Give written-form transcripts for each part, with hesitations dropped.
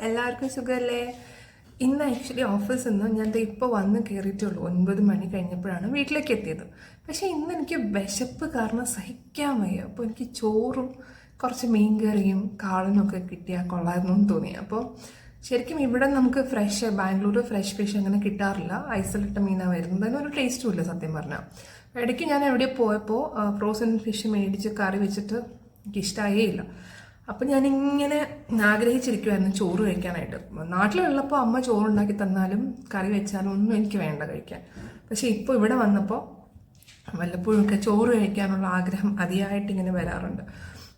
എല്ലാവർക്കും സുഖമല്ലേ? ഇന്ന് ആക്ച്വലി ഓഫീസിൽ നിന്ന് ഞാൻ ഇപ്പോൾ വന്ന് കയറിയിട്ടുള്ളൂ. 9 മണി കഴിഞ്ഞപ്പോഴാണ് വീട്ടിലേക്ക് എത്തിയത്. പക്ഷേ ഇന്ന് എനിക്ക് വിശപ്പ് കാരണം സഹിക്കാൻ വയ്യ. അപ്പോൾ എനിക്ക് ചോറും കുറച്ച് മീൻകറിയും കാളനും ഒക്കെ കിട്ടിയാൽ കൊള്ളാമെന്നു തോന്നി. അപ്പോൾ ശരിക്കും ഇവിടെ നമുക്ക് ബാംഗ്ലൂർ ഫ്രഷ് ഫിഷ് അങ്ങനെ കിട്ടാറില്ല. ഐസിലിട്ട മീനാണ് വരുന്നത്. അതിനൊരു ടേസ്റ്റും ഇല്ല സത്യം പറഞ്ഞാൽ. ഇടയ്ക്ക് ഞാൻ എവിടെ പോയപ്പോൾ ഫ്രോസൺ ഫിഷ് മേടിച്ച് കറി വെച്ചിട്ട് എനിക്കിഷ്ടമായേ ഇല്ല. അപ്പം ഞാനിങ്ങനെ ആഗ്രഹിച്ചിരിക്കുമായിരുന്നു ചോറ് കഴിക്കാനായിട്ട്. നാട്ടിലുള്ളപ്പോൾ അമ്മ ചോറുണ്ടാക്കി തന്നാലും കറി വെച്ചാലും ഒന്നും എനിക്ക് വേണ്ട കഴിക്കാൻ. പക്ഷേ ഇപ്പോൾ ഇവിടെ വന്നപ്പോൾ വല്ലപ്പോഴൊക്കെ ചോറ് കഴിക്കാനുള്ള ആഗ്രഹം അതിയായിട്ട് ഇങ്ങനെ വരാറുണ്ട്.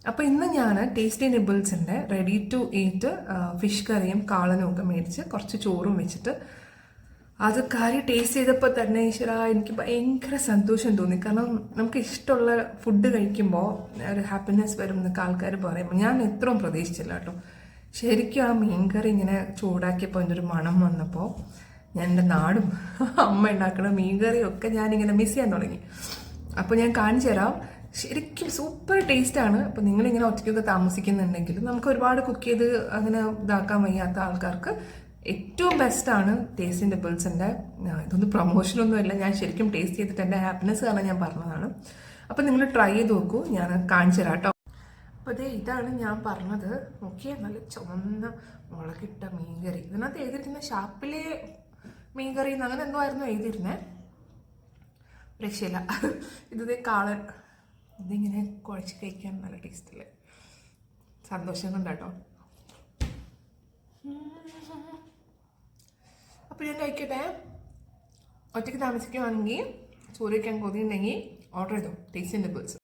അപ്പോൾ ഇന്ന് ഞാൻ ടേസ്റ്റി നിബിൾസിൻ്റെ റെഡി ടു ഈറ്റ് ഫിഷ് കറിയും കാളനും ഒക്കെ മേടിച്ച് കുറച്ച് ചോറും വെച്ചിട്ട് അത് കറി ടേസ്റ്റ് ചെയ്തപ്പോൾ തന്നെ ഈശ്വര എനിക്ക് ഭയങ്കര സന്തോഷം തോന്നി. കാരണം നമുക്ക് ഇഷ്ടമുള്ള ഫുഡ് കഴിക്കുമ്പോൾ ഒരു ഹാപ്പിനെസ് വരും എന്നൊക്കെ ആൾക്കാർ പറയുമ്പോൾ ഞാൻ എത്രയും പ്രതീക്ഷിച്ചില്ല കേട്ടോ. ശരിക്കും ആ മീൻകറി ഇങ്ങനെ ചൂടാക്കിയപ്പോൾ അതിൻ്റെ ഒരു മണം വന്നപ്പോൾ ഞാൻ എൻ്റെ നാടും അമ്മ ഉണ്ടാക്കുന്ന മീൻകറിയും ഒക്കെ ഞാനിങ്ങനെ മിസ് ചെയ്യാൻ തുടങ്ങി. അപ്പോൾ ഞാൻ കാണിച്ചു തരാം. ശരിക്കും സൂപ്പർ ടേസ്റ്റാണ്. അപ്പോൾ നിങ്ങളിങ്ങനെ ഒറ്റയ്ക്കൊക്കെ താമസിക്കുന്നുണ്ടെങ്കിൽ നമുക്ക് ഒരുപാട് കുക്ക് ചെയ്ത് അങ്ങനെ ഇതാക്കാൻ വയ്യാത്ത ആൾക്കാർക്ക് ഏറ്റവും ബെസ്റ്റാണ് ടേസ്റ്റി നിബിൾസിൻ്റെ. ഇതൊന്നും പ്രൊമോഷനൊന്നുമല്ല, ഞാൻ ശരിക്കും ടേസ്റ്റ് ചെയ്തിട്ട് എൻ്റെ ഹാപ്പിനെസ് കാരണം ഞാൻ പറഞ്ഞതാണ്. അപ്പോൾ നിങ്ങൾ ട്രൈ ചെയ്ത് നോക്കൂ, ഞാൻ കാണിച്ചു തരാം കേട്ടോ. അപ്പോൾ ഇതാണ് ഞാൻ പറഞ്ഞത്. നോക്കിയാൽ നല്ല ചുവന്ന മുളകിട്ട മീൻകറി. ഇതിനകത്ത് എഴുതിയിരിക്കുന്ന ഷാപ്പിലെ മീൻകറി എന്ന് അങ്ങനെ എന്തോ ആയിരുന്നു എഴുതിയിരുന്നേ, രക്ഷയില്ല. ഇതേ കാളൻ. ഇതിങ്ങനെ കുഴച്ച് കഴിക്കാൻ നല്ല ടേസ്റ്റല്ലേ, സന്തോഷം കൊണ്ടാട്ടോ. അപ്പോൾ ഞാൻ കഴിക്കട്ടെ. ഒറ്റയ്ക്ക് താമസിക്കുകയാണെങ്കിൽ ചോറ് കഴിക്കാൻ കൊതിയുണ്ടെങ്കിൽ ഓർഡർ ചെയ്തോ ടേസ്റ്റി നിബിൾസ്.